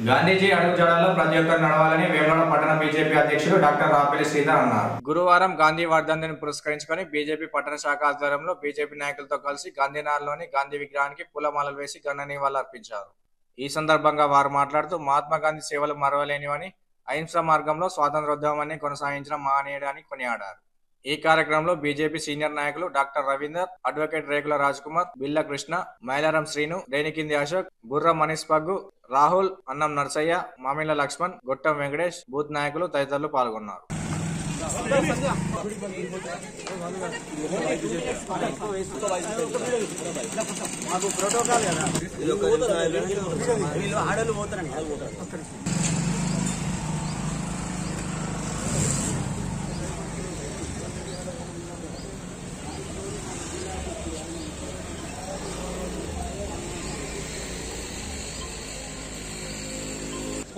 గాంధీజీ అడుగుజాడల్లో ప్రతి ఒక్కరు నడవాలని వేములవాడ పట్టణ బీజేపీ అధ్యక్షుడు డాక్టర్ రాపెల్లి శ్రీధర్ అన్నారు. గురువారం గాంధీ వర్ధంతిని పురస్కరించుకొని బీజేపీ పట్టణ శాఖ ఆధ్వర్యంలో బీజేపీ నాయకులతో కలిసి గాంధీనగర్లోని గాంధీ విగ్రహానికి పూలమాలలు వేసి ఘన నివాళులర్పించారు. ఈ సందర్భంగా వారు మాట్లాడుతూ మహాత్మా గాంధీ సేవలు మరవలేనివని, అహింసా మార్గంలో స్వాతంత్రోద్యమాన్ని కొనసాగించిన మహనీయుడని కొనియాడారు. ఈ కార్యక్రమంలో బీజేపీ సీనియర్ నాయకులు డాక్టర్ రవీందర్, అడ్వకేట్ రేకుల రాజ్కుమార్, బిల్ల కృష్ణ, మైలారం శ్రీను, రేణికింది అశోక్, బుర్ర మనీష్ పగ్గు, రాహుల్, అన్నం నర్సయ్య, మామిళ్ళ లక్ష్మణ్, గొట్టం వెంకటేష్, బూత్ నాయకులు తదితరులు పాల్గొన్నారు.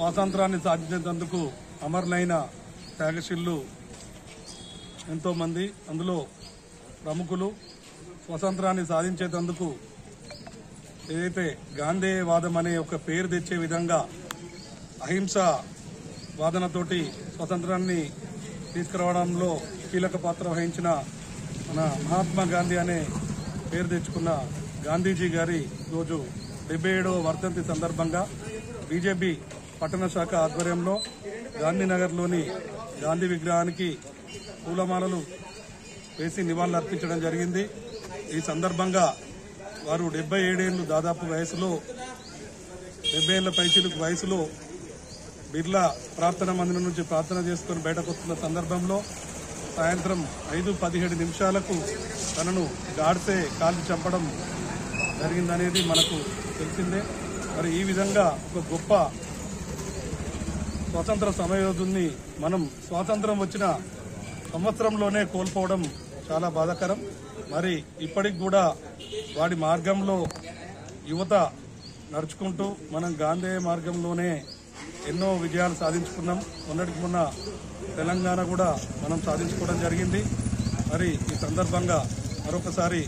స్వాతంత్రాన్ని సాధించేందుకు అమరులైన త్యాగశీలు ఎంతో మంది, అందులో ప్రముఖులు స్వాతంత్రాన్ని సాధించేందుకు ఏదైతే గాంధేయవాదం అనే ఒక పేరు తెచ్చే విధంగా అహింస వాదనతోటి స్వాతంత్రాన్ని తీసుకురావడంలో కీలక పాత్ర వహించిన మన మహాత్మా గాంధీ అనే పేరు తెచ్చుకున్న గాంధీజీ గారి రోజు 77వ వర్ధంతి సందర్భంగా బీజేపీ పట్టణ శాఖ ఆధ్వర్యంలో గాంధీనగర్లోని గాంధీ విగ్రహానికి పూలమాలలు వేసి నివాళులర్పించడం జరిగింది. ఈ సందర్భంగా వారు 77 ఏళ్లు దాదాపు వయసులో 70 ఏళ్ల పైచిలుకు వయసులో బిర్లా ప్రార్థన మందిరం నుంచి ప్రార్థన చేసుకుని బయటకు వస్తున్న సందర్భంలో సాయంత్రం 5:17 నిమిషాలకు తనను గాడ్సే కాల్చి చంపడం జరిగిందనేది మనకు తెలిసిందే. మరి ఈ విధంగా ఒక గొప్ప స్వాతంత్ర సమరయోధుల్ని మనం స్వాతంత్రం వచ్చిన సంవత్సరంలోనే కోల్పోవడం చాలా బాధాకరం. మరి ఇప్పటికి కూడా వాడి మార్గంలో యువత నడుచుకుంటూ మనం గాంధేయ మార్గంలోనే ఎన్నో విజయాలు సాధించుకున్నాం. మొన్నటికి మొన్న తెలంగాణ కూడా మనం సాధించుకోవడం జరిగింది. మరి ఈ సందర్భంగా మరొకసారి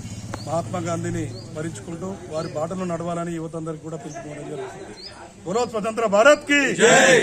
మహాత్మా గాంధీని స్మరించుకుంటూ వారి బాటలో నడవాలని యువత అందరికీ కూడా పిలుపుకోవడం జరుగుతుంది. బోలో స్వతంత్ర భారత్ కి జై.